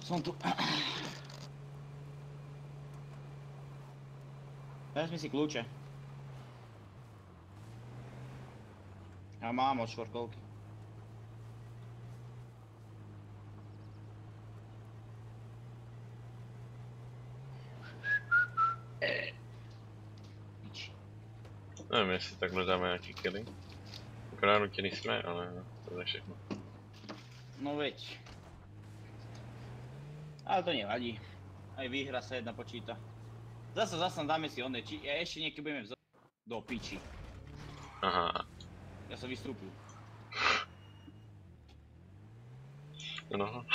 Som tu. Vezmi si kľúče. Ja mám od švorkovky. Nevím, jestli takhle dáme nějaký killy. Akorát nutili jsme, ale to je všechno. No veď. Ale to nevadí. Aj výhra sa jedna počíta. Zasa dáme si one, či ja ešte niekedy budeme do piči. Aha. Ja som vystúpil. No.